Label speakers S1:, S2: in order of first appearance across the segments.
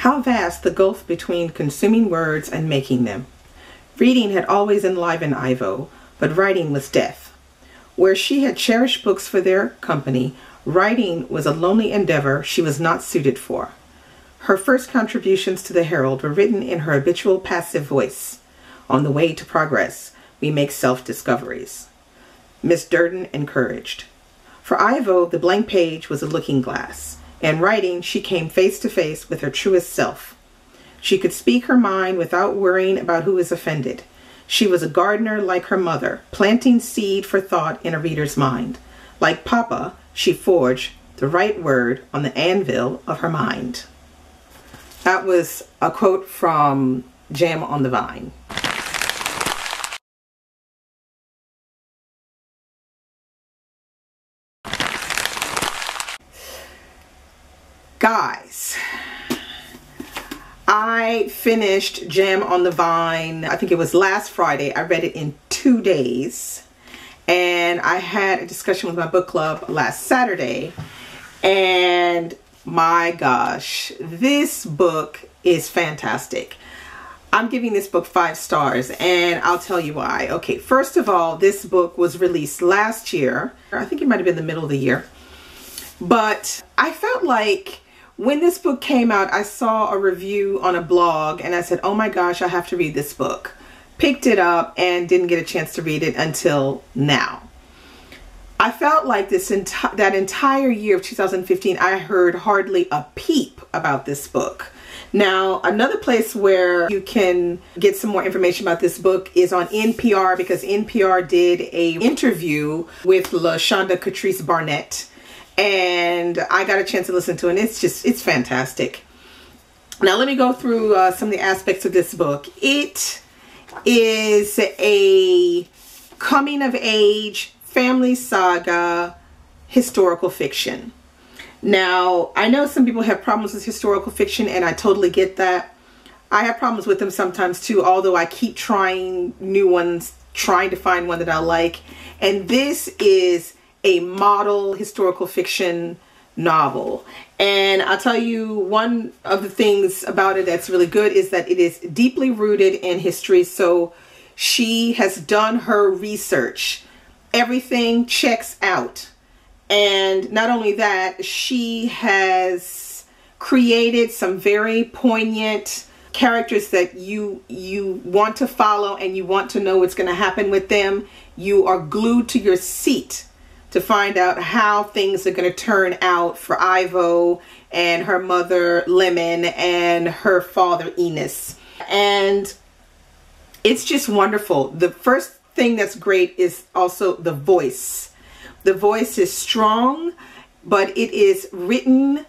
S1: How vast the gulf between consuming words and making them. Reading had always enlivened Ivo, but writing was death. Where she had cherished books for their company, writing was a lonely endeavor she was not suited for. Her first contributions to the Herald were written in her habitual passive voice. On the way to progress, we make self-discoveries. Miss Durden encouraged. For Ivo, the blank page was a looking glass. In writing, she came face to face with her truest self. She could speak her mind without worrying about who is offended. She was a gardener like her mother, planting seed for thought in a reader's mind. Like Papa, she forged the right word on the anvil of her mind. That was a quote from Jam on the Vine. Guys, I finished Jam on the Vine, I think it was last Friday. I read it in 2 days. And I had a discussion with my book club last Saturday. And my gosh, this book is fantastic. I'm giving this book 5 stars, and I'll tell you why. Okay, first of all, this book was released last year. I think it might have been the middle of the year. But I felt like when this book came out, I saw a review on a blog and I said, oh my gosh, I have to read this book. Picked it up and didn't get a chance to read it until now. I felt like that entire year of 2015, I heard hardly a peep about this book. Now, another place where you can get some more information about this book is on NPR, because NPR did an interview with LaShonda Catrice Barnett, and I got a chance to listen to it, and it's fantastic. Now, let me go through some of the aspects of this book. It is a coming of age family saga historical fiction. Now, I know some people have problems with historical fiction, and I totally get that. I have problems with them sometimes too, although I keep trying new ones, trying to find one that I like. And this is a model historical fiction novel. And I'll tell you, one of the things about it that's really good is that it is deeply rooted in history. So she has done her research. Everything checks out. And not only that, she has created some very poignant characters that you want to follow, and you want to know what's going to happen with them. You are glued to your seat to find out how things are going to turn out for Ivo and her mother Lemon and her father Enos. And it's just wonderful. The first thing that's great is also the voice. The voice is strong, but it is written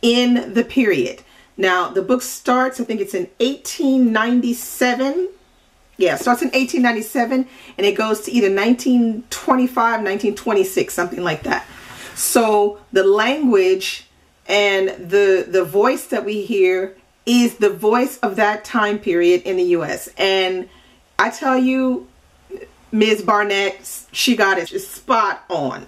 S1: in the period. Now, the book starts, I think it's in 1897. Yeah, it starts in 1897, and it goes to either 1925, 1926, something like that. So the language and the voice that we hear is the voice of that time period in the U.S. And I tell you, Ms. Barnett, she got it spot on.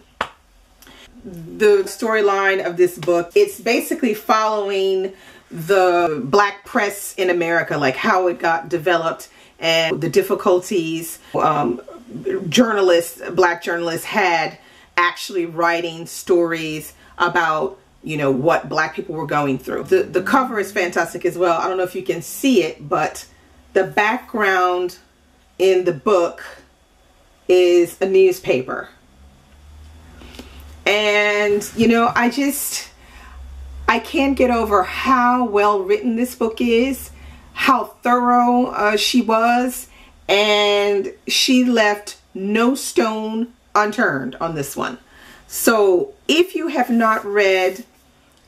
S1: The storyline of this book, it's basically following the black press in America, like how it got developed and the difficulties black journalists had actually writing stories about, you know, what black people were going through. The cover is fantastic as well. I don't know if you can see it, but the background in the book is a newspaper. And, you know, I can't get over how well written this book is, how thorough she was, and she left no stone unturned on this one. So if you have not read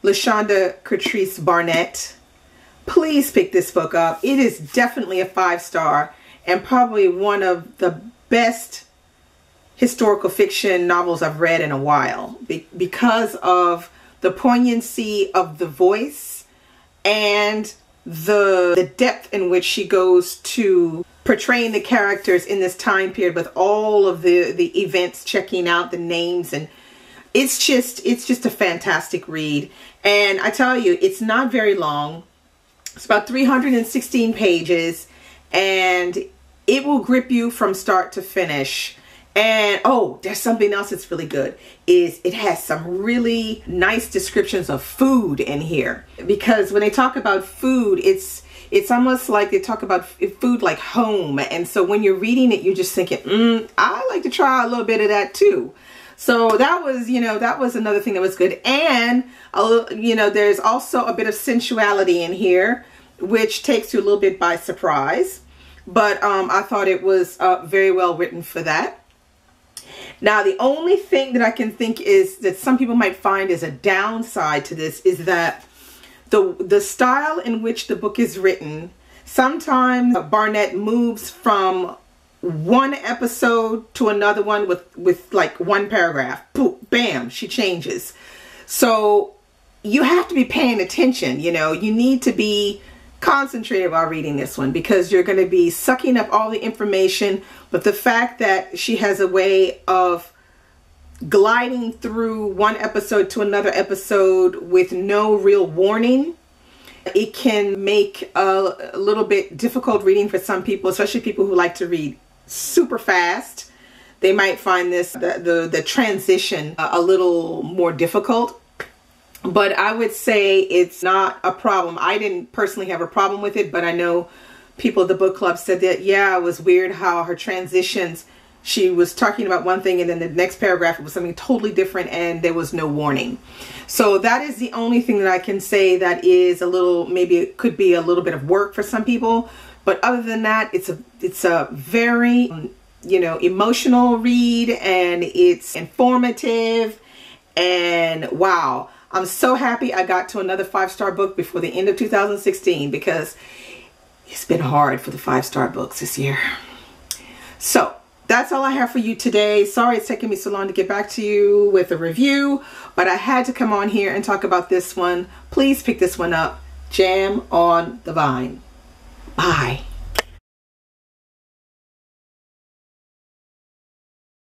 S1: LaShonda Catrice Barnett, please pick this book up. It is definitely a 5-star and probably one of the best historical fiction novels I've read in a while, because of the poignancy of the voice and the depth in which she goes to portraying the characters in this time period, with all of the events checking out, the names, and it's just a fantastic read. And I tell you, it's not very long. It's about 316 pages, and it will grip you from start to finish. And oh, there's something else that's really good, is it has some really nice descriptions of food in here. Because when they talk about food, it's almost like they talk about food like home. And so when you're reading it, you're just thinking, I like to try a little bit of that too. So that was, that was another thing that was good. And, there's also a bit of sensuality in here, which takes you a little bit by surprise. But I thought it was very well written for that. Now, the only thing that I can think is that some people might find as a downside to this is that the style in which the book is written, sometimes Barnett moves from one episode to another one with like one paragraph. Boom, bam, she changes. So you have to be paying attention, you need to be concentrated while reading this one, because you're going to be sucking up all the information. But the fact that she has a way of gliding through one episode to another episode with no real warning, it can make a little bit difficult reading for some people, especially people who like to read super fast. They might find this the transition a little more difficult. But I would say it's not a problem. I didn't personally have a problem with it, but I know people at the book club said that, yeah, it was weird how her transitions, she was talking about one thing and then the next paragraph it was something totally different and there was no warning. So that is the only thing that I can say that is a little, maybe it could be a little bit of work for some people. But other than that, it's a very, emotional read, and it's informative, and wow. I'm so happy I got to another 5-star book before the end of 2016, because it's been hard for the 5-star books this year. So that's all I have for you today. Sorry it's taking me so long to get back to you with a review, but I had to come on here and talk about this one. Please pick this one up, Jam on the Vine. Bye.